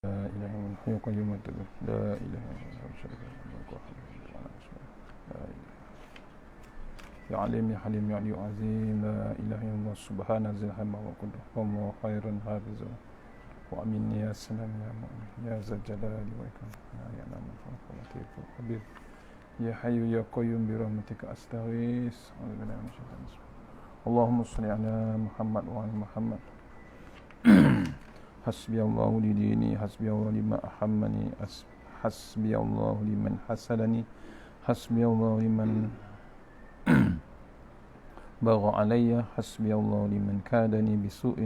لا إله إلا الله الحي القيوم لا إله إلا الله شريك له لا إله يا عليم يا حليم يا علي عظيم لا إله إلا الله سبحان ذي الحمى وقدره والله خير حافظا وأمين يا سلام يا مؤمن يا ذا الجلال والإكرام يا نعم الفضل اللطيف الخبير يا حي يا قيوم برحمتك أستغيث أعوذ بالله من الشيطان الرجيم اللهم صل على محمد وعلى محمد حسبي الله لديني حسبي الله لما أحمني حسبي الله لمن حسدني حسبي الله لمن بغى علي حسبي الله لمن كادني بسوء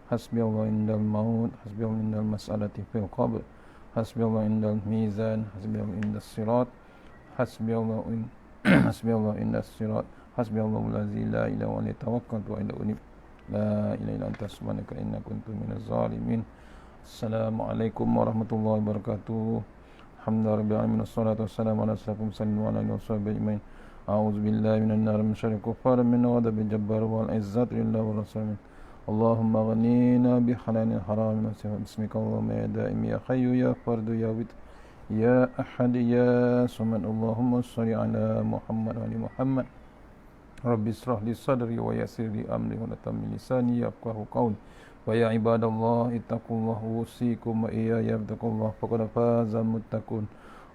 حسبي الله عند الموت حسبي الله عند المسألة في القبر حسبي الله عند الميزان حسبي الله عند الصراط حسبي الله حسبي الله عند الصراط حسبي الله الذي لا إله إلا هو توكلت وإليه أنيب لا إله إلا أنت سبحانك إني كنت من الظالمين. Assalamualaikum warahmatullahi wabarakatuh. Alhamdulillah rabbil alamin wassalatu wassalamu ala asyrafil mursalin wa ala alihi washabbihi ajmain. A'udzu billahi minan nar min syarri kuffar min ghadabil jabbar wal izzati lillahi wa rasulih. Allahumma ghnina bi halalil haram wa bismika Allahumma ya daim ya hayyu ya fardu ya wit ya ahad ya samad. Allahumma shalli ala Muhammad wa ali Muhammad. Rabbi israh li sadri wa yassir li amri wa tammi lisani yafqahu qawli. Wa ya ibadallah ittaqullaha usikum wa iyaya fattaqullaha faqad faza muttaqun.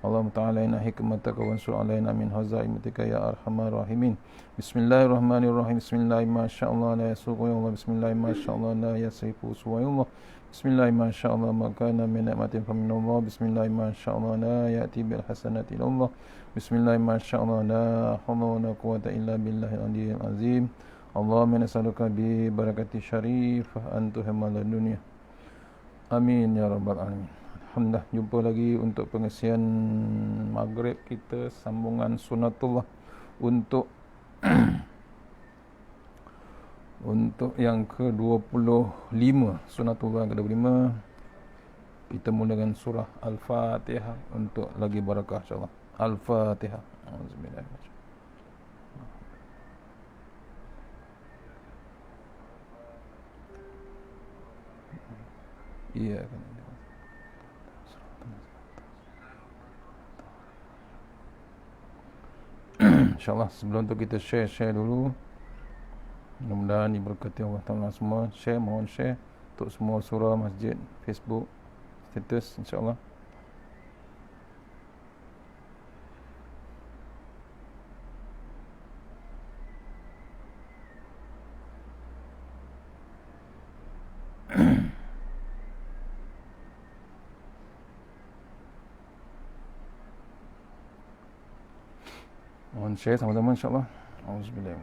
Allahumma ta'ala inna hikmataka wa ansur alaina min hazaimatika ya arhamar rahimin. Bismillahirrahmanirrahim. Bismillah ma sya'allah la yasuqu ya Allah. Bismillah ma sya'allah la yasifu suwa ya Allah. Bismillah ma sya'allah ma kana min ni'matin fa min Allah. Bismillah ma sya'allah la ya'ti bil hasanati illa Allah. Bismillah ma sya'allah la hawla wa la quwwata illa billahil aliyyil azim. Allahumma nas'aluka bi barakati syarifah antuhamal dunia. Amin ya rabbal alamin. Alhamdulillah, jumpa lagi untuk pengisian maghrib kita, sambungan sunatullah untuk untuk yang ke-25, sunatullah yang ke-25. Kita mula dengan surah Al-Fatihah untuk lagi barakah insya-Allah. Al-Fatihah. Auzubillahi minasyaitanir rajim. Iya kan. InsyaAllah sebelum tu kita share dulu. Mudah-mudahan diberkati Allah Ta'ala semua. Mohon share untuk semua surah, masjid, Facebook, status insyaAllah. Mohon share sama-sama insyaAllah. Auzubillah.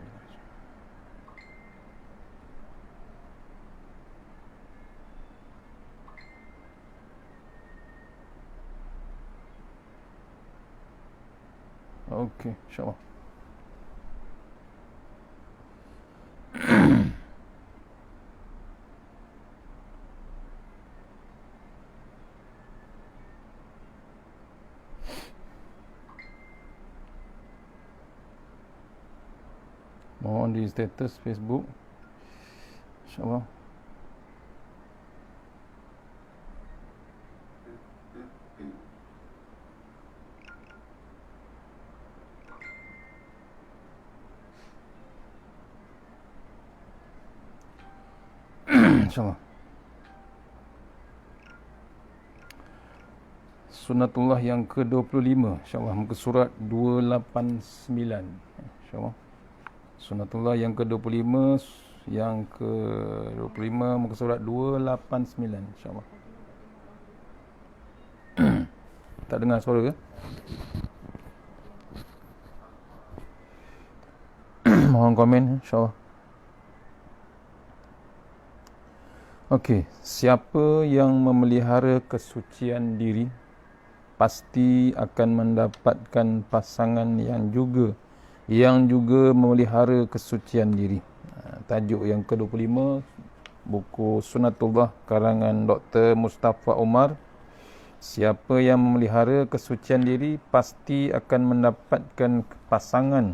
Okey, insyaAllah. Mohon di status Facebook insyaAllah. InsyaAllah. Sunatullah yang ke-25 insyaAllah, muka surat 289 insyaAllah. Sunatullah yang ke-25, yang ke-25 muka surat 289 insyaAllah. Tak dengar suara ke? Mohon komen insyaAllah. Okey, siapa yang memelihara kesucian diri pasti akan mendapatkan pasangan yang juga memelihara kesucian diri. Tajuk yang ke-25, buku Sunatullah karangan Dr. Mustafa Umar. Siapa yang memelihara kesucian diri pasti akan mendapatkan pasangan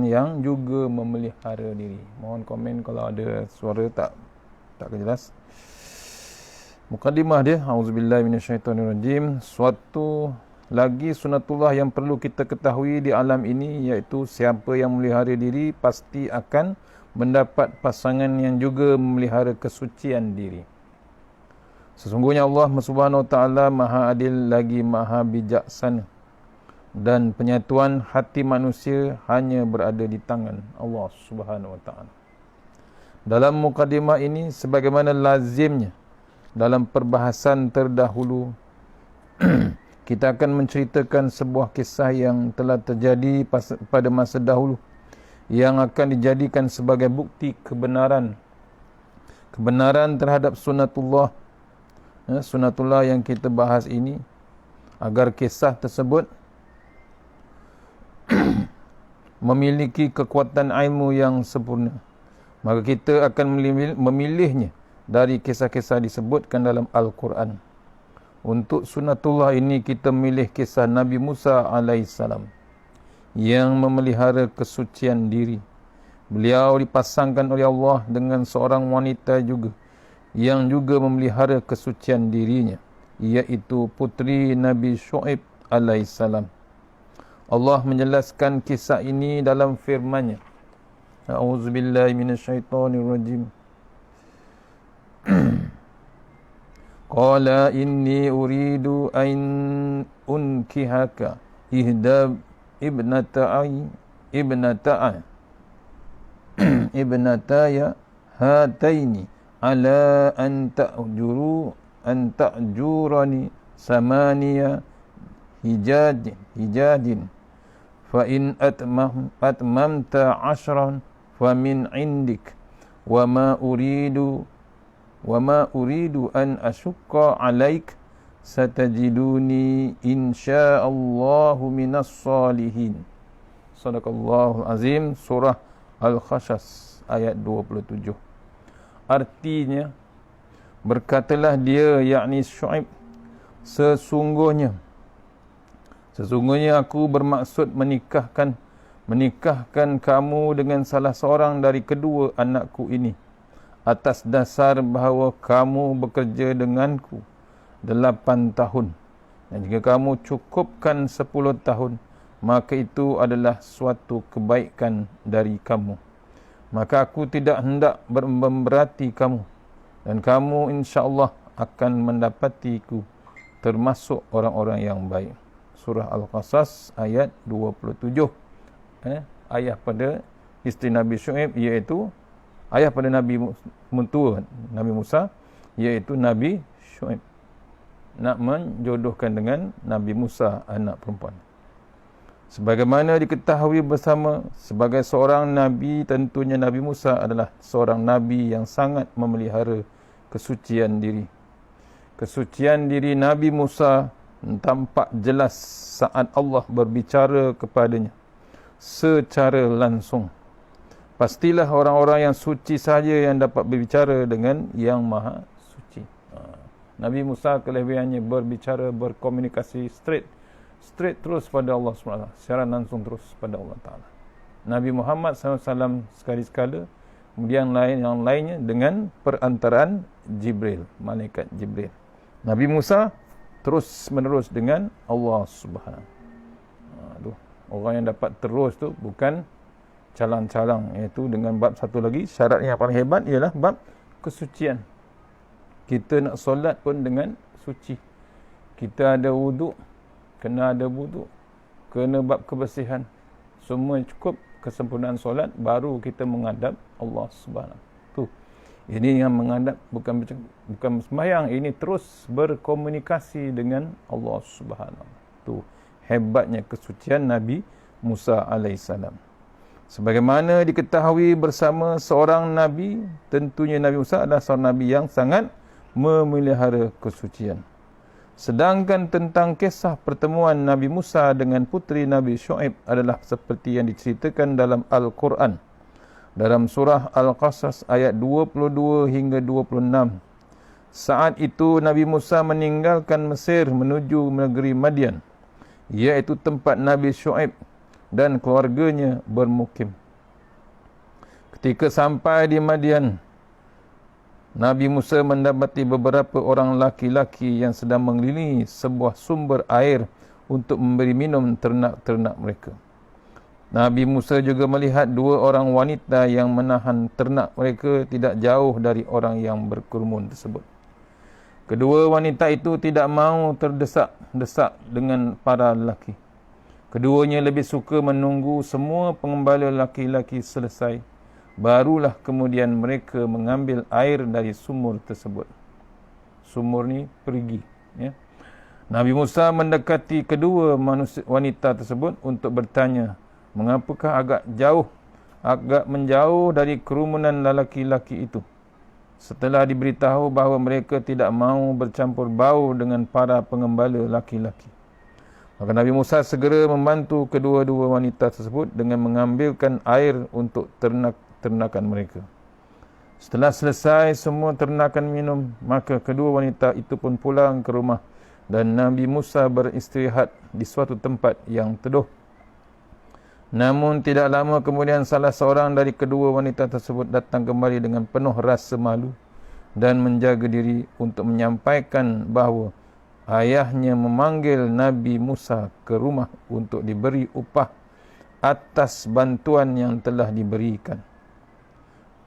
yang juga memelihara diri. Mohon komen kalau ada suara tak jelas. Mukaddimah dia, auzubillahi minasyaitonirrajim. Suatu lagi sunatullah yang perlu kita ketahui di alam ini, iaitu siapa yang memelihara diri pasti akan mendapat pasangan yang juga memelihara kesucian diri. Sesungguhnya Allah Subhanahu wa taala Maha Adil lagi Maha Bijaksana, dan penyatuan hati manusia hanya berada di tangan Allah Subhanahu wa taala. Dalam mukadimah ini, sebagaimana lazimnya dalam perbahasan terdahulu, kita akan menceritakan sebuah kisah yang telah terjadi pada masa dahulu, yang akan dijadikan sebagai bukti kebenaran terhadap sunatullah. Sunatullah yang kita bahas ini, agar kisah tersebut memiliki kekuatan ilmu yang sempurna, maka kita akan memilihnya dari kisah-kisah disebutkan dalam Al-Quran. Untuk sunatullah ini kita memilih kisah Nabi Musa alaihissalam yang memelihara kesucian diri. Beliau dipasangkan oleh Allah dengan seorang wanita juga yang juga memelihara kesucian dirinya, iaitu putri Nabi Syuaib alaihissalam. Allah menjelaskan kisah ini dalam firman-Nya. A'udzubillahi minasyaitonirrajim. Qala inni uridu an unkihaka ihda ibnataya hataini ala an ta'jurani samaniya hijadin fa in atmamta 'ashran fa min 'indik wa ma uridu an ashukka 'alaik satajiduni insyaallahu minas salihin. Sadaqallahul azim. Surah Al-Qasas ayat 27. Artinya, berkatalah dia, yakni Syuaib, sesungguhnya aku bermaksud menikahkan kamu dengan salah seorang dari kedua anakku ini, atas dasar bahawa kamu bekerja denganku 8 tahun, dan jika kamu cukupkan 10 tahun, maka itu adalah suatu kebaikan dari kamu. Maka aku tidak hendak memberati kamu, dan kamu insya-Allah akan mendapatiku termasuk orang-orang yang baik. Surah Al-Qasas ayat 27. Ayah pada isteri Nabi Syuaib, iaitu ayah pada Nabi mentua Nabi Musa, iaitu Nabi Syuaib, nak menjodohkan dengan Nabi Musa, anak perempuan. Sebagaimana diketahui bersama, sebagai seorang Nabi, tentunya Nabi Musa adalah seorang Nabi yang sangat memelihara kesucian diri. Kesucian diri Nabi Musa tampak jelas saat Allah berbicara kepadanya secara langsung. Pastilah orang-orang yang suci sahaja yang dapat berbicara dengan yang maha suci. Nabi Musa kelebihannya berbicara, berkomunikasi straight terus pada Allah SWT, secara langsung terus pada Allah Ta'ala. Nabi Muhammad SAW sekali-sekala, kemudian yang lainnya dengan perantaraan Jibril, malaikat Jibril. Nabi Musa terus menerus dengan Allah Subhanahu. Orang yang dapat terus tu bukan calang-calang, iaitu dengan bab satu lagi, syarat yang paling hebat ialah bab kesucian. Kita nak solat pun dengan suci. Kita ada wuduk, kena ada wuduk, kena bab kebersihan. Semua cukup kesempurnaan solat, baru kita menghadap Allah Subhanahu. Tu. Ini yang menghadap, bukan sembahyang, ini terus berkomunikasi dengan Allah Subhanahu. Tu hebatnya kesucian Nabi Musa alaihissalam. Sebagaimana diketahui bersama, seorang Nabi, tentunya Nabi Musa adalah seorang Nabi yang sangat memelihara kesucian. Sedangkan tentang kisah pertemuan Nabi Musa dengan putri Nabi Syuaib adalah seperti yang diceritakan dalam Al-Quran. Dalam surah Al-Qasas ayat 22 hingga 26. Saat itu Nabi Musa meninggalkan Mesir menuju negeri Madian, iaitu tempat Nabi Syuaib dan keluarganya bermukim. Ketika sampai di Madian, Nabi Musa mendapati beberapa orang laki-laki yang sedang mengelilingi sebuah sumber air untuk memberi minum ternak-ternak mereka. Nabi Musa juga melihat dua orang wanita yang menahan ternak mereka tidak jauh dari orang yang berkerumun tersebut. Kedua wanita itu tidak mahu terdesak-desak dengan para lelaki. Keduanya lebih suka menunggu semua pengembala laki-laki selesai. Barulah kemudian mereka mengambil air dari sumur tersebut. Sumur ni perigi. Ya. Nabi Musa mendekati kedua wanita tersebut untuk bertanya, mengapakah agak menjauh dari kerumunan lelaki-lelaki itu. Setelah diberitahu bahawa mereka tidak mahu bercampur bau dengan para pengembala laki-laki, maka Nabi Musa segera membantu kedua-dua wanita tersebut dengan mengambilkan air untuk ternakan mereka. Setelah selesai semua ternakan minum, maka kedua wanita itu pun pulang ke rumah dan Nabi Musa beristirahat di suatu tempat yang teduh. Namun tidak lama kemudian salah seorang dari kedua wanita tersebut datang kembali dengan penuh rasa malu dan menjaga diri untuk menyampaikan bahawa ayahnya memanggil Nabi Musa ke rumah untuk diberi upah atas bantuan yang telah diberikan.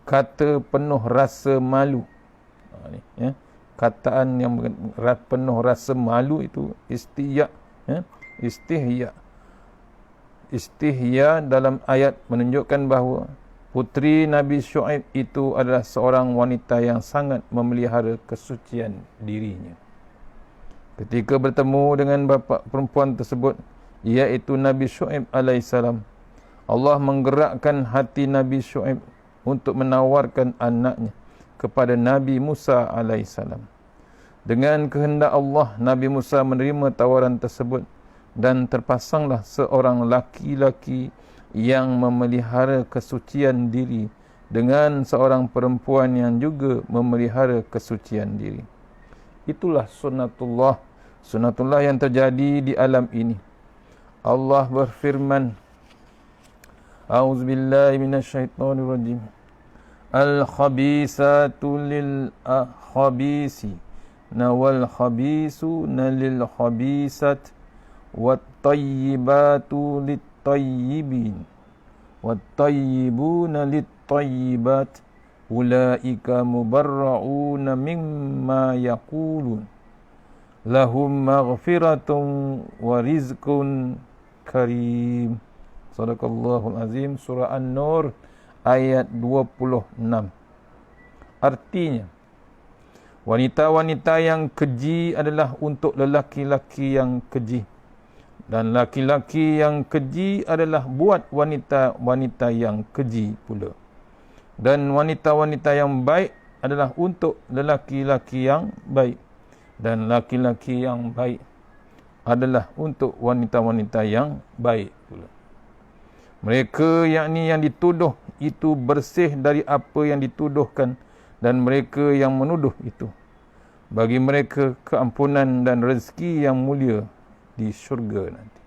Kata penuh rasa malu. Ya. Kataan yang penuh rasa malu itu istihya. Ya. Istihya dalam ayat menunjukkan bahawa puteri Nabi Syuaib itu adalah seorang wanita yang sangat memelihara kesucian dirinya. Ketika bertemu dengan bapa perempuan tersebut, iaitu Nabi Syuaib alaihissalam, Allah menggerakkan hati Nabi Syuaib untuk menawarkan anaknya kepada Nabi Musa alaihissalam. Dengan kehendak Allah, Nabi Musa menerima tawaran tersebut dan terpasanglah seorang laki-laki yang memelihara kesucian diri dengan seorang perempuan yang juga memelihara kesucian diri. Itulah sunnatullah yang terjadi di alam ini. Allah berfirman, A'udzubillahi minasyaitonirrajim. Al-khabisatu lil-khabisi wal khabisuna lil-khabisat wat-tayyibatu lit-tayyibin wat-tayyibuna lit-tayyibat ulaika mubarra'una mimma yaqulun lahum maghfiratun wa rizqun karim. Sadaqallahul azim. Surah An-Nur ayat 26. Artinya, wanita-wanita yang keji adalah untuk lelaki-lelaki yang keji, dan laki-laki yang keji adalah buat wanita-wanita yang keji pula. Dan wanita-wanita yang baik adalah untuk lelaki-lelaki yang baik, dan laki-laki yang baik adalah untuk wanita-wanita yang baik pula. Mereka yakni yang dituduh itu bersih dari apa yang dituduhkan, dan mereka yang menuduh itu, bagi mereka keampunan dan rezeki yang mulia di syurga nanti.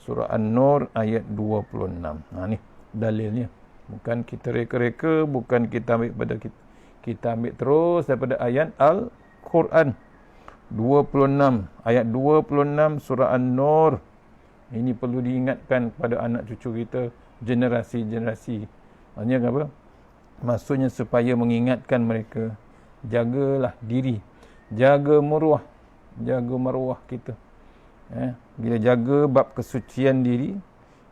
Surah An-Nur ayat 26. Ni dalilnya. Bukan kita reka-reka, bukan kita ambil pada kita ambil terus daripada ayat Al-Quran 26, ayat 26 surah An-Nur. Ini perlu diingatkan kepada anak cucu kita, generasi-generasi. Maksudnya apa? Maksudnya supaya mengingatkan mereka, jagalah diri, jaga maruah kita. Bila jaga bab kesucian diri,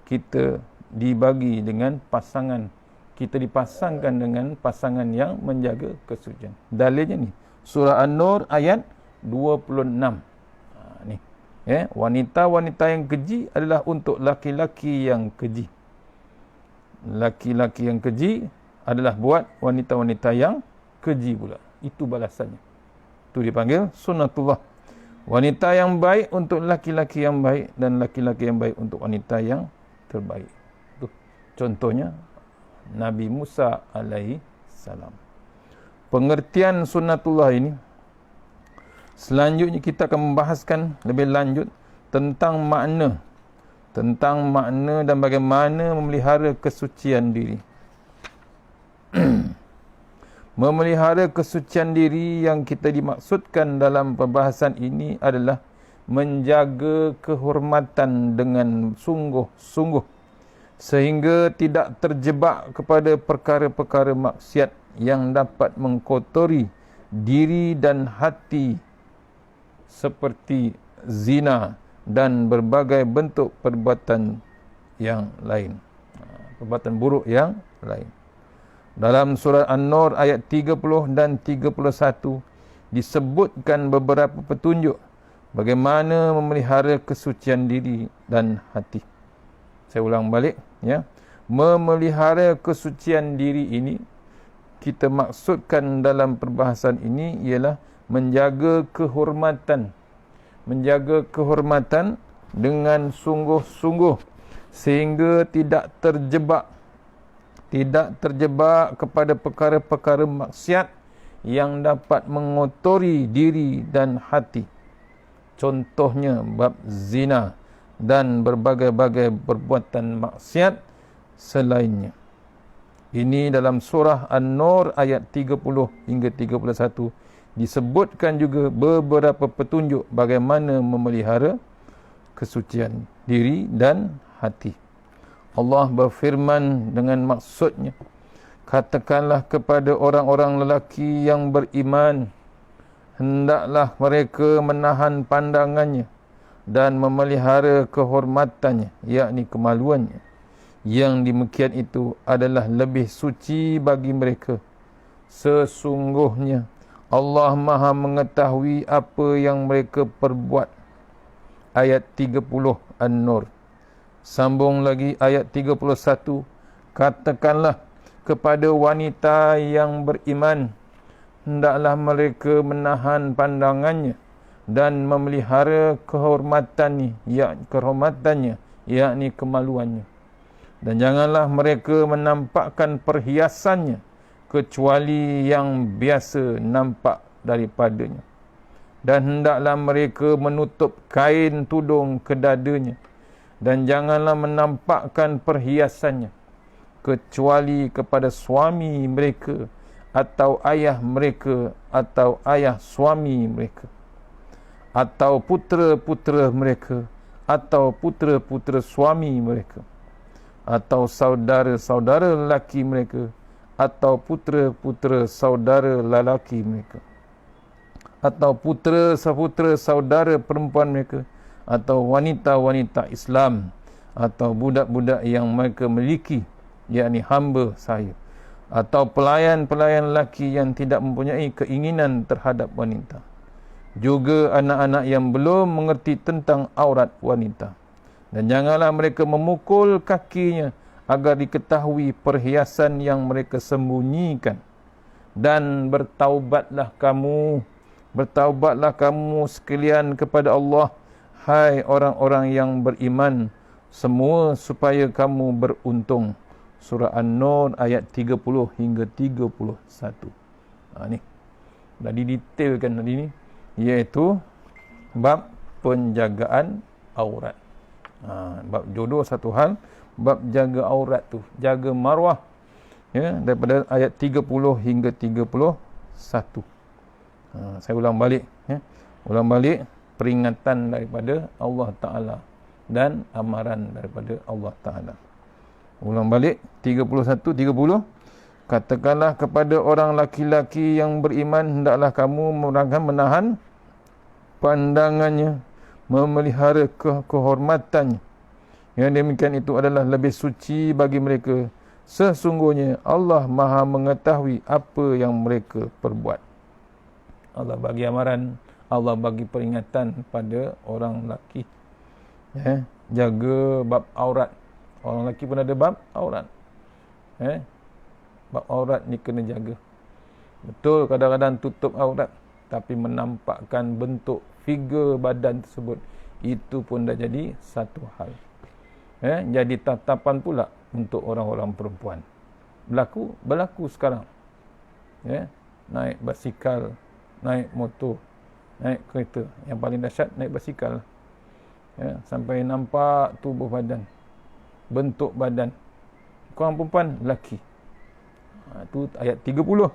kita dibagi dengan pasangan, kita dipasangkan dengan pasangan yang menjaga kesucian. Dalilnya ni, surah An-Nur ayat 26. Ni. Wanita-wanita yang keji adalah untuk laki-laki yang keji. Laki-laki yang keji adalah buat wanita-wanita yang keji pula. Itu balasannya. Itu dipanggil sunnatullah. Wanita yang baik untuk laki-laki yang baik, dan laki-laki yang baik untuk wanita yang terbaik. Itu contohnya Nabi Musa alaihi salam. Pengertian sunnatullah ini, selanjutnya kita akan membahaskan lebih lanjut tentang makna dan bagaimana memelihara kesucian diri. Memelihara kesucian diri yang kita dimaksudkan dalam perbahasan ini adalah menjaga kehormatan dengan sungguh-sungguh sehingga tidak terjebak kepada perkara-perkara maksiat yang dapat mengkotori diri dan hati seperti zina dan berbagai bentuk perbuatan yang lain, perbuatan buruk yang lain. Dalam surah An-Nur ayat 30 dan 31 disebutkan beberapa petunjuk bagaimana memelihara kesucian diri dan hati. Saya ulang balik, ya. Memelihara kesucian diri ini kita maksudkan dalam perbahasan ini ialah menjaga kehormatan. Menjaga kehormatan dengan sungguh-sungguh sehingga tidak terjebak kepada perkara-perkara maksiat yang dapat mengotori diri dan hati. Contohnya bab zina dan berbagai-bagai perbuatan maksiat selainnya. Ini dalam surah An-Nur ayat 30 hingga 31 disebutkan juga beberapa petunjuk bagaimana memelihara kesucian diri dan hati. Allah berfirman dengan maksudnya, katakanlah kepada orang-orang lelaki yang beriman, hendaklah mereka menahan pandangannya dan memelihara kehormatannya, yakni kemaluannya. Yang demikian itu adalah lebih suci bagi mereka. Sesungguhnya Allah Maha mengetahui apa yang mereka perbuat. Ayat 30 An-Nur. Sambung lagi ayat 31. Katakanlah kepada wanita yang beriman, hendaklah mereka menahan pandangannya dan memelihara kehormatannya, yakni kemaluannya. Dan janganlah mereka menampakkan perhiasannya kecuali yang biasa nampak daripadanya. Dan hendaklah mereka menutup kain tudung ke dadanya. Dan janganlah menampakkan perhiasannya kecuali kepada suami mereka atau ayah mereka atau ayah suami mereka atau putera-putera mereka atau putera-putera suami mereka atau saudara-saudara lelaki mereka atau putera-putera saudara lelaki mereka atau putera-putera saudara perempuan mereka atau wanita-wanita Islam atau budak-budak yang mereka miliki, yakni hamba saya, atau pelayan-pelayan lelaki yang tidak mempunyai keinginan terhadap wanita, juga anak-anak yang belum mengerti tentang aurat wanita. Dan janganlah mereka memukul kakinya agar diketahui perhiasan yang mereka sembunyikan. Dan bertaubatlah kamu sekalian kepada Allah, hai orang-orang yang beriman semua, supaya kamu beruntung. Surah An-Nur ayat 30 hingga 31. Ni dah didetailkan tadi ni, iaitu bab penjagaan aurat. Bab jodoh satu hal, bab jaga aurat tu, jaga maruah, ya, daripada ayat 30 hingga 31. Saya ulang balik, ya. Ulang balik peringatan daripada Allah Ta'ala dan amaran daripada Allah Ta'ala. Ulang balik 31-30. Katakanlah kepada orang laki-laki yang beriman, hendaklah kamu menahan pandangannya, memelihara kehormatannya. Yang demikian itu adalah lebih suci bagi mereka. Sesungguhnya Allah Maha mengetahui apa yang mereka perbuat. Allah bagi amaran, Allah bagi peringatan pada orang lelaki, ya, jaga bab aurat. Orang lelaki pun ada bab aurat, ya. Bab aurat ni kena jaga. Betul kadang-kadang tutup aurat, tapi menampakkan bentuk figure badan tersebut, itu pun dah jadi satu hal, ya. Jadi tatapan pula untuk orang-orang perempuan. Berlaku sekarang, ya. Naik basikal, naik motor, naik kereta. Yang paling dahsyat naik basikal, ya, sampai nampak tubuh badan, bentuk badan. Korang perempuan, lelaki. Itu ayat 30,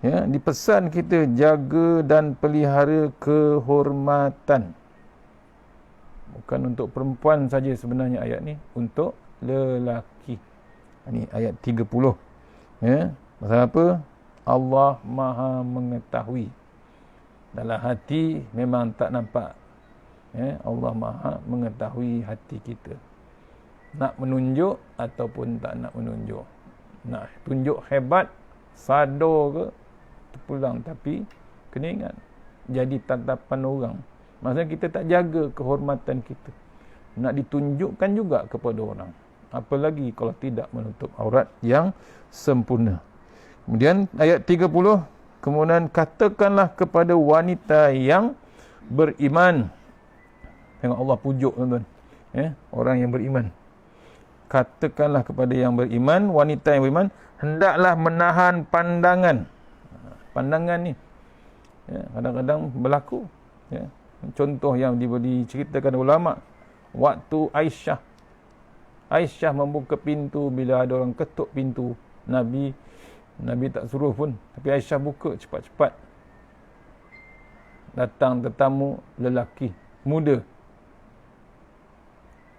Ya, dipesan kita jaga dan pelihara kehormatan. Bukan untuk perempuan saja sebenarnya ayat ni, untuk lelaki. Ini ayat 30. Ya, pasal apa? Allah Maha mengetahui. Dalam hati memang tak nampak. Ya, Allah Maha mengetahui hati kita. Nak menunjuk ataupun tak nak menunjuk. Nak tunjuk hebat, sado ke, terpulang, tapi kena ingat jadi tatapan orang. Maksudnya kita tak jaga kehormatan kita, nak ditunjukkan juga kepada orang, apalagi kalau tidak menutup aurat yang sempurna. Kemudian ayat 30, kemudian katakanlah kepada wanita yang beriman. Tengok Allah pujuk tuan-tuan, orang yang beriman. Katakanlah kepada yang beriman, wanita yang beriman, hendaklah menahan pandangan. Pandangan ni kadang-kadang berlaku. Contoh yang diceritakan ulama, waktu Aisyah membuka pintu, bila ada orang ketuk pintu, Nabi tak suruh pun, tapi Aisyah buka cepat-cepat. Datang tetamu lelaki muda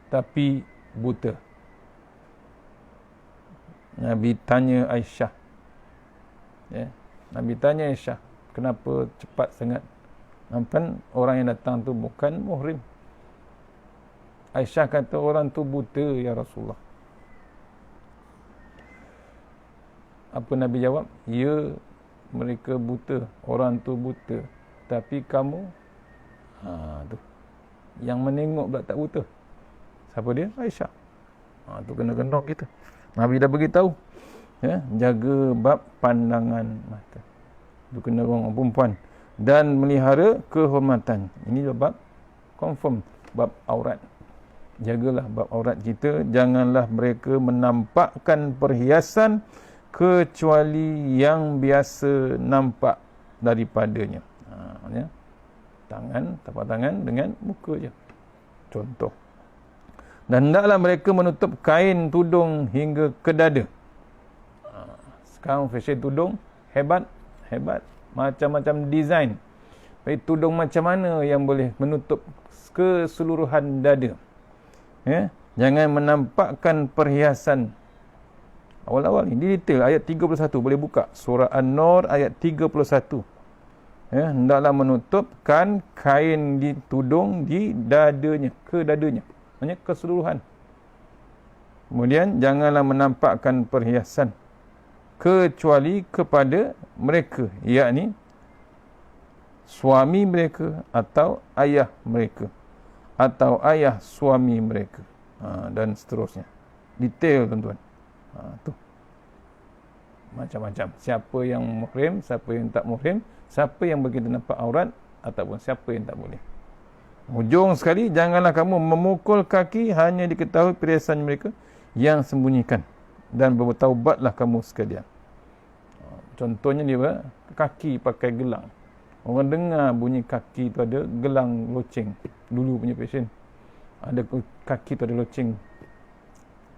tapi buta. Nabi tanya Aisyah, Nabi tanya Aisyah, kenapa cepat sangat? Kan orang yang datang tu bukan muhrim. Aisyah kata, orang tu buta ya Rasulullah. Apa Nabi jawab? Ya, mereka buta, orang tu buta, tapi kamu tu yang menengok pula tak buta. Siapa dia? Aisyah. Tu kena kita. Nabi dah beritahu, jaga bab pandangan mata. Itu kena orang perempuan. Dan melihara kehormatan. Ini bab confirm, bab aurat. Jagalah bab aurat kita. Janganlah mereka menampakkan perhiasan kecuali yang biasa nampak daripadanya. Tangan, tapak tangan dengan muka je. Contoh. Dan hendaklah mereka menutup kain tudung hingga ke dada. Sekarang fashion tudung hebat. Macam-macam design. Baik, tudung macam mana yang boleh menutup keseluruhan dada. Jangan menampakkan perhiasan. Awal-awal ni detail, ayat 31 boleh buka. Surah An-Nur ayat 31. Hendaklah menutupkan kain di tudung di dadanya, ke dadanya. Maksudnya keseluruhan. Kemudian janganlah menampakkan perhiasan kecuali kepada mereka, yakni suami mereka atau ayah mereka atau ayah suami mereka, dan seterusnya. Detail tuan-tuan. Tu macam-macam. Siapa yang muhrim, siapa yang tak muhrim, siapa yang begitu nampak aurat, ataupun siapa yang tak boleh. Hujung sekali, janganlah kamu memukul kaki hanya diketahui perhiasan mereka yang sembunyikan, dan bertaubatlah kamu sekalian. Contohnya dia, kaki pakai gelang. Orang dengar bunyi kaki tu ada gelang loceng. Dulu punya fashion, ada kaki tu ada loceng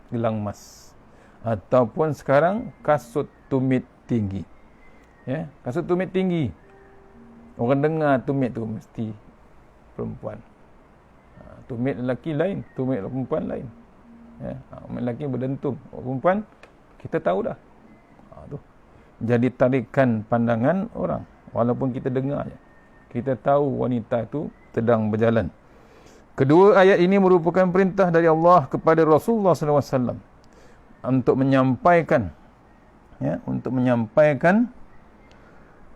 gelang emas. Ataupun sekarang kasut tumit tinggi. Kasut tumit tinggi. Orang dengar tumit tu mesti perempuan. Tumit lelaki lain, tumit perempuan lain. Tumit lelaki berdentum, perempuan kita tahu dah. Tu jadi tarikan pandangan orang. Walaupun kita dengar je, kita tahu wanita itu sedang berjalan. Kedua ayat ini merupakan perintah dari Allah kepada Rasulullah SAW untuk menyampaikan,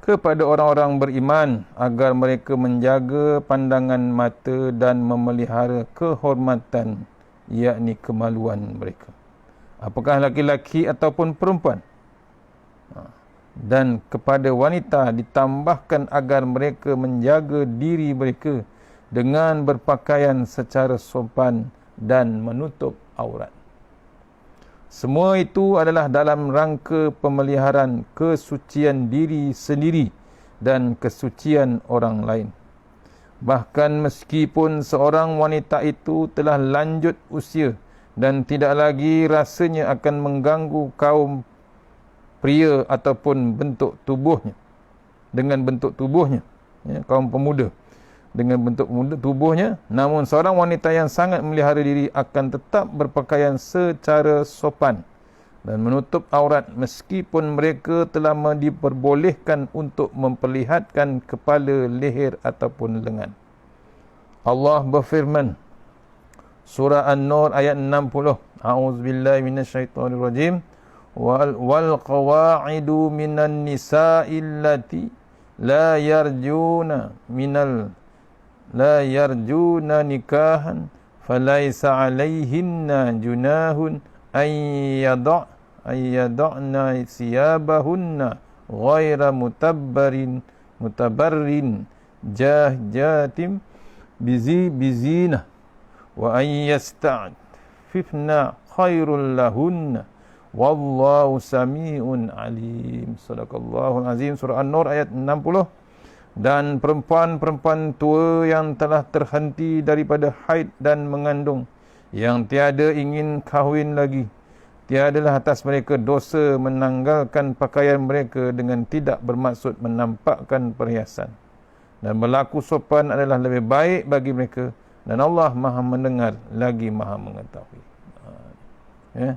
kepada orang-orang beriman agar mereka menjaga pandangan mata dan memelihara kehormatan, yakni kemaluan mereka, apakah laki-laki ataupun perempuan. Dan kepada wanita ditambahkan agar mereka menjaga diri mereka dengan berpakaian secara sopan dan menutup aurat. Semua itu adalah dalam rangka pemeliharaan kesucian diri sendiri dan kesucian orang lain. Bahkan meskipun seorang wanita itu telah lanjut usia dan tidak lagi rasanya akan mengganggu kaum pria ataupun bentuk tubuhnya, dengan bentuk tubuhnya, kaum pemuda dengan bentuk tubuhnya, namun seorang wanita yang sangat memelihara diri akan tetap berpakaian secara sopan dan menutup aurat meskipun mereka telah diperbolehkan untuk memperlihatkan kepala, leher ataupun lengan. Allah berfirman, surah An-Nur ayat 60, A'udzubillahi minasyaitonirrajim, wal qawa'idu minan nisa'i allati la yarjuna nikahan falaisa 'alaihinna junahun ayyada'na siyabahunna ghaira mutabarrin jahjatim bizina wa ayyasta'fifna khairul lahunna wallahu sami'un alim. Sadaqallahul azim. Surah An-Nur ayat 60. Dan perempuan-perempuan tua yang telah terhenti daripada haid dan mengandung, yang tiada ingin kahwin lagi, tiadalah atas mereka dosa menanggalkan pakaian mereka dengan tidak bermaksud menampakkan perhiasan. Dan berlaku sopan adalah lebih baik bagi mereka, dan Allah Maha mendengar lagi Maha mengetahui.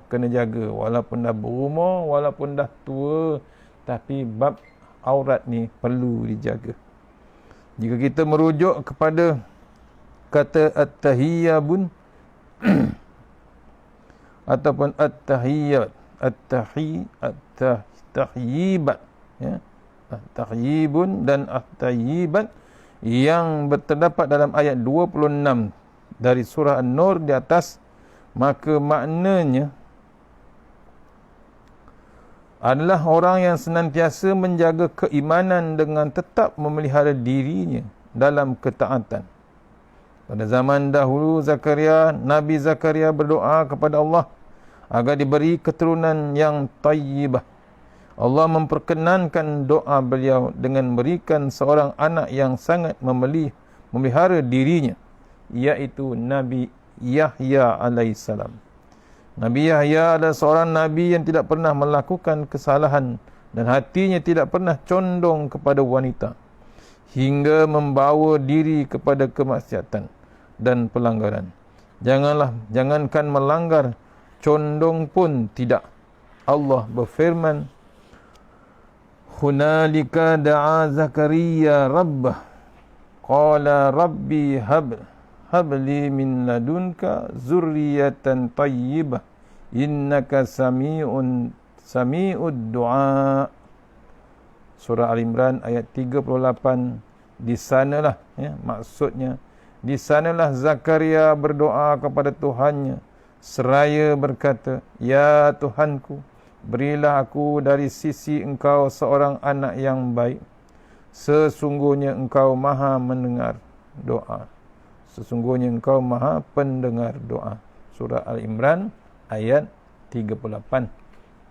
Kena jaga, walaupun dah berumur, walaupun dah tua, tapi bab aurat ni perlu dijaga. Jika kita merujuk kepada kata at-tahiyyabun ataupun at-tahiyyibat, at-tahyibat, at-tahyibun dan at-tahyibat yang terdapat dalam ayat 26 dari surah An-Nur di atas, maka maknanya adalah orang yang senantiasa menjaga keimanan dengan tetap memelihara dirinya dalam ketaatan. Pada zaman dahulu Nabi Zakaria berdoa kepada Allah agar diberi keturunan yang tayyibah. Allah memperkenankan doa beliau dengan memberikan seorang anak yang sangat memelihara dirinya, iaitu Nabi Yahya alaihissalam. Nabi Yahya adalah seorang Nabi yang tidak pernah melakukan kesalahan dan hatinya tidak pernah condong kepada wanita hingga membawa diri kepada kemaksiatan dan pelanggaran. Jangankan melanggar, condong pun tidak. Allah berfirman, hunalika da'a Zakaria rabbah qala rabbi habli min ladunka zurriyatan tayyibah innaka sami'ud du'a. Surah Al-Imran ayat 38. Di sanalah, maksudnya di sanalah Zakaria berdoa kepada Tuhannya seraya berkata, ya Tuhanku, berilah aku dari sisi Engkau seorang anak yang baik. Sesungguhnya Engkau Maha mendengar doa. Sesungguhnya Engkau Maha pendengar doa. Surah Al-Imran ayat 38.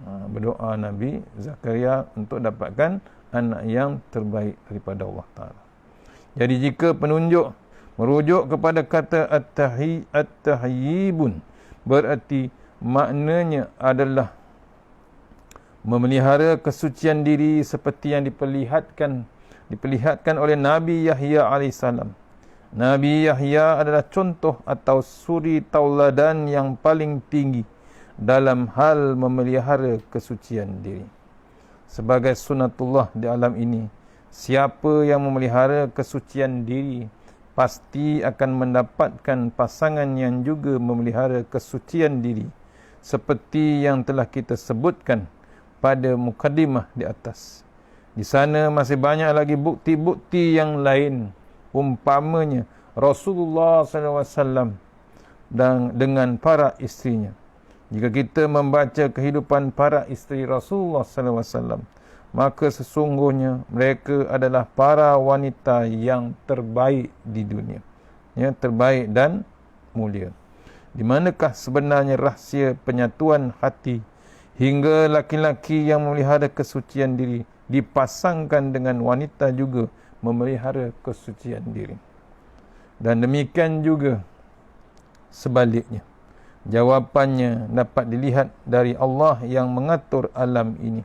Berdoa Nabi Zakaria untuk dapatkan anak yang terbaik daripada Allah Ta'ala. Jadi jika penunjuk merujuk kepada kata at-tahyibun, berarti maknanya adalah memelihara kesucian diri seperti yang diperlihatkan oleh Nabi Yahya alaihissalam. Nabi Yahya adalah contoh atau suri tauladan yang paling tinggi dalam hal memelihara kesucian diri. Sebagai sunatullah di alam ini, siapa yang memelihara kesucian diri pasti akan mendapatkan pasangan yang juga memelihara kesucian diri, seperti yang telah kita sebutkan pada mukadimah di atas. Di sana masih banyak lagi bukti-bukti yang lain, umpamanya Rasulullah SAW dan dengan para isterinya. Jika kita membaca kehidupan para isteri Rasulullah SAW, maka sesungguhnya mereka adalah para wanita yang terbaik di dunia, terbaik dan mulia. Di manakah sebenarnya rahsia penyatuan hati hingga laki-laki yang memelihara kesucian diri dipasangkan dengan wanita juga memelihara kesucian diri? Dan demikian juga sebaliknya. Jawapannya dapat dilihat dari Allah yang mengatur alam ini.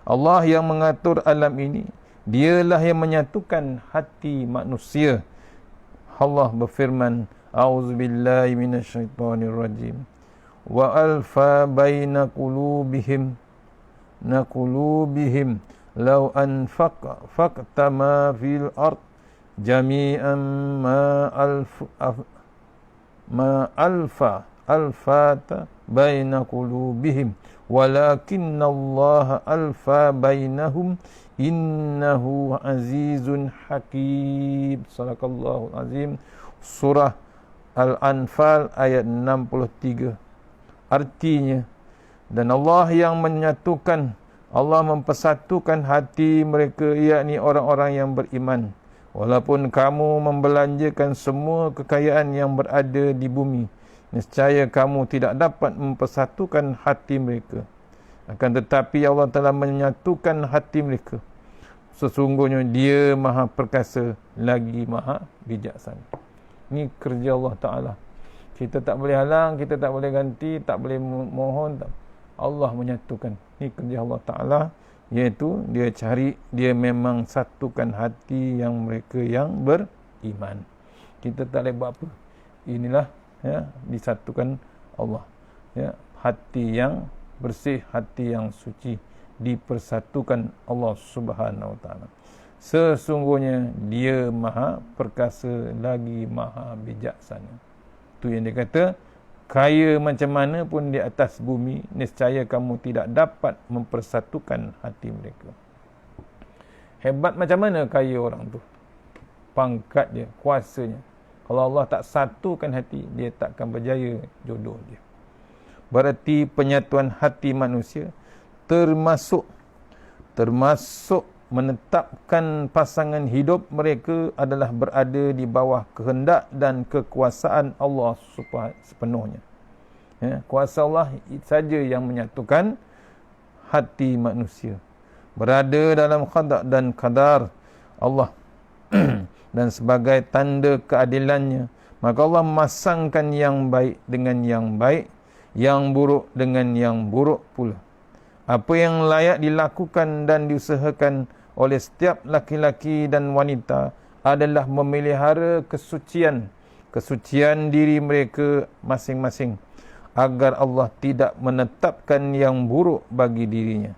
Allah yang mengatur alam ini Dialah yang menyatukan hati manusia. Allah berfirman, A'udzubillahi minasyaitonirrajim. Wa alfa baina qulubihim law anfaqta ma fil ard jami'an alfata baina qulubihim walakinna Allah alfa bainahum innahu azizun hakim. Sadaqallahul azim. Surah Al-Anfal ayat 63. Artinya, dan Allah yang menyatukan, Allah mempersatukan hati mereka, yakni orang-orang yang beriman. Walaupun kamu membelanjakan semua kekayaan yang berada di bumi, nescaya kamu tidak dapat mempersatukan hati mereka. Akan tetapi Allah telah menyatukan hati mereka. Sesungguhnya Dia Maha Perkasa lagi Maha Bijaksana. Ini kerja Allah Ta'ala. Kita tak boleh halang, kita tak boleh ganti, tak boleh mohon. Allah menyatukan. Ini kerja Allah Ta'ala, iaitu Dia cari, Dia memang satukan hati yang mereka yang beriman. Kita tak boleh buat apa. Inilah disatukan Allah. Hati yang bersih, hati yang suci, dipersatukan Allah Subhanahu Wa Ta'ala. Sesungguhnya Dia Maha Perkasa lagi Maha Bijaksana. Itu yang dia kata, kaya macam mana pun di atas bumi, nescaya kamu tidak dapat mempersatukan hati mereka. Hebat macam mana kaya orang tu, pangkat dia, kuasanya. Kalau Allah tak satukan hati, dia takkan berjaya jodoh dia. Berarti penyatuan hati manusia termasuk menetapkan pasangan hidup mereka adalah berada di bawah kehendak dan kekuasaan Allah sepenuhnya. Kuasa Allah saja yang menyatukan hati manusia. Berada dalam qada dan qadar Allah dan sebagai tanda keadilannya, maka Allah memasangkan yang baik dengan yang baik, yang buruk dengan yang buruk pula. Apa yang layak dilakukan dan diusahakan oleh setiap laki-laki dan wanita adalah memelihara kesucian diri mereka masing-masing, agar Allah tidak menetapkan yang buruk bagi dirinya.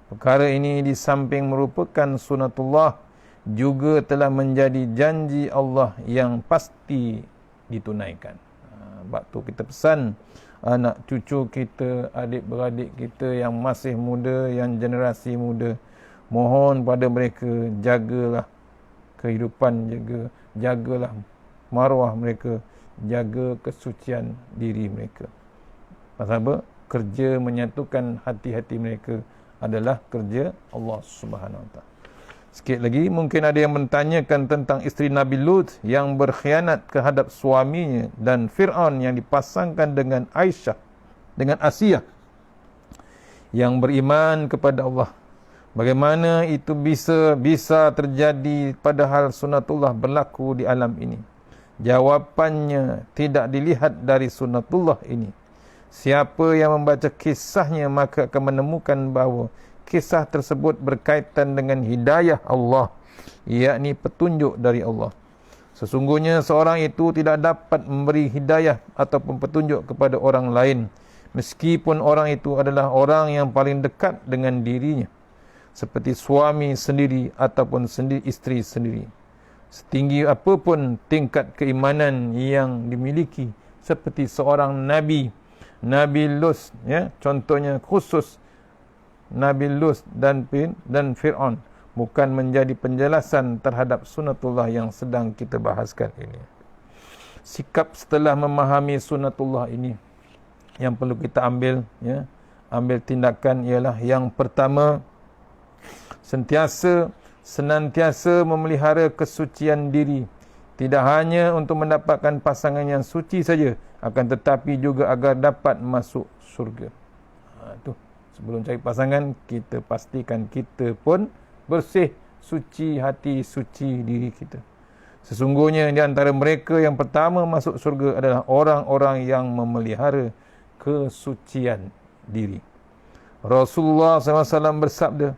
Perkara ini di samping merupakan sunatullah, juga telah menjadi janji Allah yang pasti ditunaikan. Sebab tu kita pesan anak cucu kita, adik-beradik kita yang masih muda, yang generasi muda, mohon pada mereka, jagalah kehidupan, jagalah maruah mereka, jaga kesucian diri mereka. Pasal apa? Kerja menyatukan hati-hati mereka adalah kerja Allah Subhanahu Wa Taala. Sikit lagi, mungkin ada yang mentanyakan tentang isteri Nabi Lut yang berkhianat terhadap suaminya, dan Fir'aun yang dipasangkan dengan Asiyah yang beriman kepada Allah. Bagaimana itu bisa terjadi padahal sunatullah berlaku di alam ini? Jawapannya, tidak dilihat dari sunatullah ini. Siapa yang membaca kisahnya maka akan menemukan bahawa kisah tersebut berkaitan dengan hidayah Allah, yakni petunjuk dari Allah. Sesungguhnya seorang itu tidak dapat memberi hidayah ataupun petunjuk kepada orang lain, meskipun orang itu adalah orang yang paling dekat dengan dirinya, seperti suami sendiri ataupun isteri sendiri. Setinggi apapun tingkat keimanan yang dimiliki, seperti seorang Nabi Lut, contohnya khusus Nabi Lut dan Fir'aun, bukan menjadi penjelasan terhadap sunatullah yang sedang kita bahaskan ini. Sikap setelah memahami sunatullah ini yang perlu kita ambil tindakan ialah, yang pertama, senantiasa memelihara kesucian diri, tidak hanya untuk mendapatkan pasangan yang suci saja, akan tetapi juga agar dapat masuk syurga. Itu sebelum cari pasangan, kita pastikan kita pun bersih, suci hati, suci diri kita. Sesungguhnya di antara mereka yang pertama masuk syurga adalah orang-orang yang memelihara kesucian diri. Rasulullah SAW bersabda,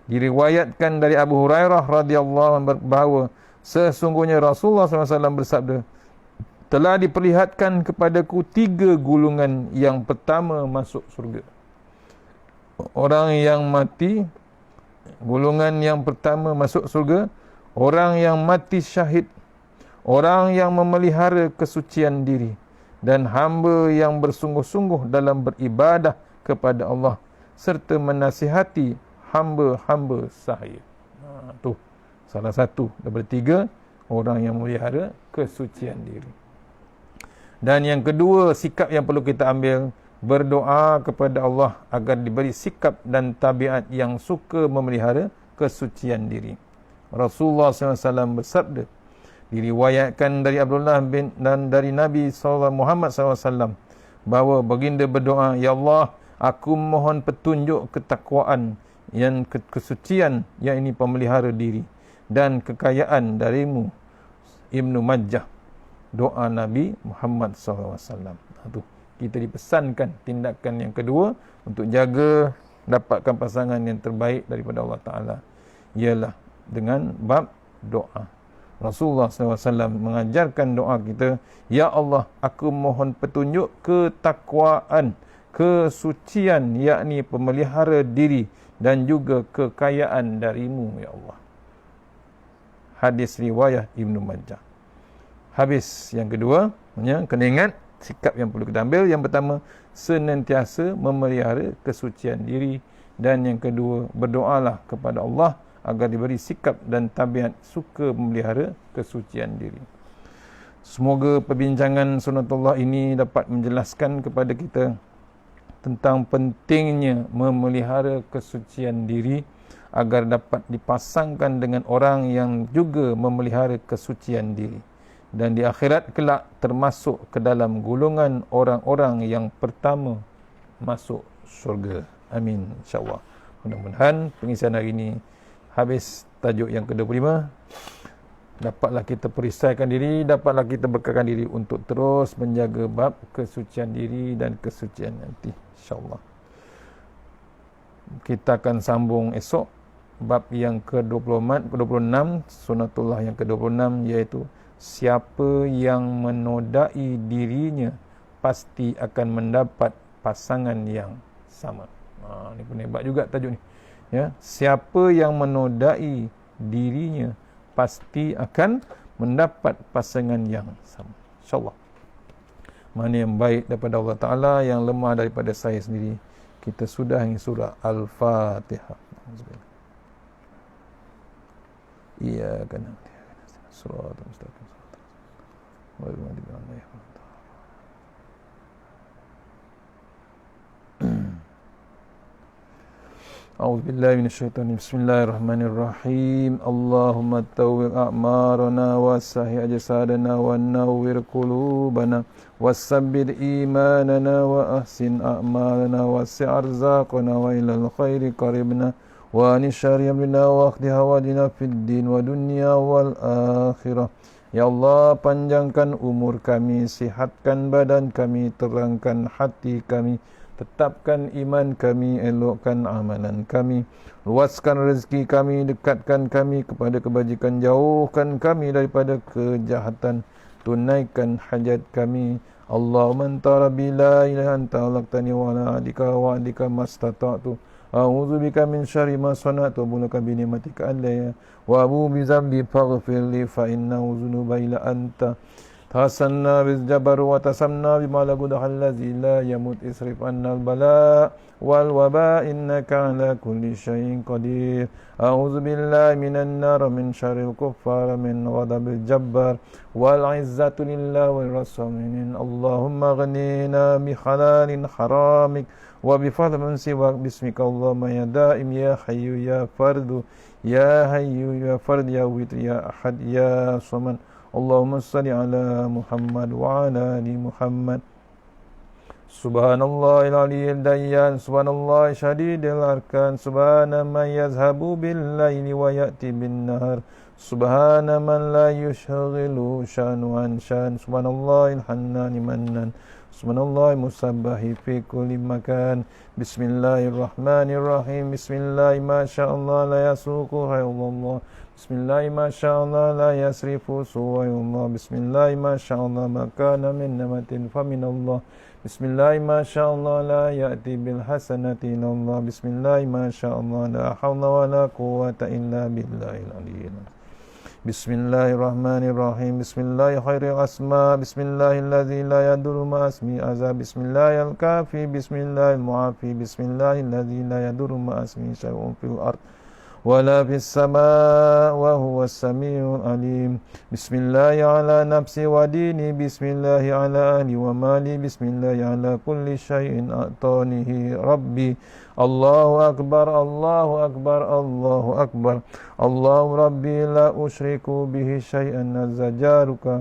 Diriwayatkan dari Abu Hurairah radhiyallahu anhu bahawa sesungguhnya Rasulullah SAW bersabda, telah diperlihatkan kepadaku 3 golongan yang pertama masuk surga. Orang yang mati, golongan yang pertama masuk surga, orang yang mati syahid, orang yang memelihara kesucian diri, dan hamba yang bersungguh-sungguh dalam beribadah kepada Allah serta menasihati hamba-hamba sahaya. Tu salah satu daripada 3 orang yang memelihara kesucian diri. Dan yang kedua, sikap yang perlu kita ambil, berdoa kepada Allah agar diberi sikap dan tabiat yang suka memelihara kesucian diri. Rasulullah SAW bersabda, diriwayatkan dari Abdullah bin dan dari Nabi Muhammad SAW bahawa baginda berdoa, ya Allah, aku mohon petunjuk ketakwaan yang kesucian, yang ini pemelihara diri, dan kekayaan darimu. Ibnu Majah, doa Nabi Muhammad SAW. Itu kita dipesankan tindakan yang kedua untuk jaga dapatkan pasangan yang terbaik daripada Allah Ta'ala, ialah dengan bab doa. Rasulullah SAW mengajarkan doa kita, ya Allah, aku mohon petunjuk ketakwaan, kesucian, yakni pemelihara diri, dan juga kekayaan darimu, ya Allah. Hadis riwayat Ibnu Majah. Habis yang kedua, kena ingat sikap yang perlu kita ambil. Yang pertama, senantiasa memelihara kesucian diri, dan yang kedua, berdoalah kepada Allah agar diberi sikap dan tabiat suka memelihara kesucian diri. Semoga perbincangan sunatullah ini dapat menjelaskan kepada kita tentang pentingnya memelihara kesucian diri agar dapat dipasangkan dengan orang yang juga memelihara kesucian diri, dan di akhirat kelak termasuk ke dalam golongan orang-orang yang pertama masuk syurga. Amin, insyaAllah. Mudah-mudahan pengisian hari ini habis tajuk yang ke-25, dapatlah kita perisaikan diri, dapatlah kita bekalkan diri untuk terus menjaga bab kesucian diri dan kesucian nanti, insyaAllah. Kita akan sambung esok bab yang ke-26, sunatullah yang ke-26, iaitu siapa yang menodai dirinya pasti akan mendapat pasangan yang sama. Ini pun hebat juga tajuk ni. Ya, siapa yang menodai dirinya pasti akan mendapat pasangan yang sama, insyaAllah. Mana yang baik daripada Allah Ta'ala, yang lemah daripada saya sendiri. Kita sudah hingga surah Al-Fatihah. Iya kan. Surah Al-Mustaqim. أعوذ بالله من الشيطان. بسم الله الرحمن الرحيم. اللهم طول أعمارنا وسهي أجسادنا ونور قلوبنا وثبت إيماننا وأحسن أعمالنا وسع أرزاقنا وإلى الخير قربنا وعن الشر يمنا واقض حوائجنا في الدين والدنيا والآخرة. Ya Allah, panjangkan umur kami, sihatkan badan kami, terangkan hati kami, tetapkan iman kami, elokkan amalan kami, luaskan rezeki kami, dekatkan kami kepada kebajikan, jauhkan kami daripada kejahatan, tunaikan hajat kami. Allahumma anta rabbi la ilaha anta khalaqtani wa ala adika mastata'tu a'udzu bika min syarri ma sana'tu wa bulaka bi ni'matika alayya wa abu bi dzambi faghfir li fa innahu dzunuba illa anta. Tasanna bil jabar wa tasamna bima la qudhal ladzi la yamut isrif annal bala wal waba innaka ala kulli syai'in qadir. A'udzu billahi minan nar min syarril kuffar min ghadabil jabbar wal izzatu lillahi wa rasulih. Allahumma ghnina bi halalin haramik wa bi fadlin min siwak bismika Allahumma ya daim ya hayyu ya fardu ya hayyu ya fard ya witr ya ahad ya samad. Allahumma salli ala Muhammad wa ala ali Muhammad. Subhanallahil aliyyil dayyan, subhanallahi syadidil arkan, subhana man yazhabu bil laili wa ya'ti bin nahar, Subhana man la yushghilu syanu an syan. Subhanallahil hannani mannan. Subhanallah musabbahi fi kulli makan. Bismillahirrahmanirrahim. Bismillah ma sya'allah la yasuqu hayallah. Bismillah ma sya'allah la yasrifu suwayullah. Bismillah ma sya'allah ma kana min namatin faminallah. Bismillah ma sya'allah la ya'ti bil hasanati illallah. Bismillah ma sya'allah la hawla wa la quwwata illa billahil aliyyil azim. Bismillahirrahmanirrahim. Bismillahi khairil asma. Bismillahilladzi la yadurru ma asmi azab. Bismillahil kafi. Bismillahil muafi. Bismillahilladzi la yadurru ma asmi syai'un fil ard wala fis sama' wa huwas samiul alim. Bismillahi ala nafsi wa dini. Bismillahi ala ahli wa mali. Bismillahi ala kulli syai'in a'tanihi rabbi. Allahu akbar, Allahu akbar, Allahu akbar. Allahu rabbi la usyriku bihi syai'an azzajaruka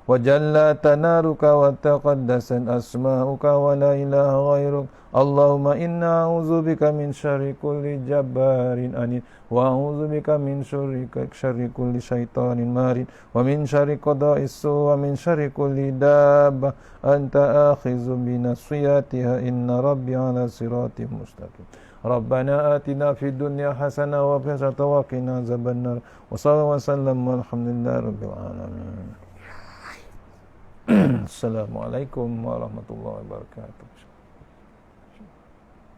wa jalla tanaruka wa taqaddasat asma'uka wa la ilaha ghairuk. Allahumma inna a'udzubika min syarri kulli jabbarin anid wa a'udzubika min syarri kulli syaitanin marid wa min syarri qada'is su wa min syarri kulli dabbah anta akhizu bi nasiyatiha inna rabbi ala siratim mustaqim. Rabbana atina fid dunya hasanah wa fil akhirati wa qina azabannar. Wa sallallahu wa sallam walhamdulillahi rabbil alamin. Assalamualaikum warahmatullahi wabarakatuh.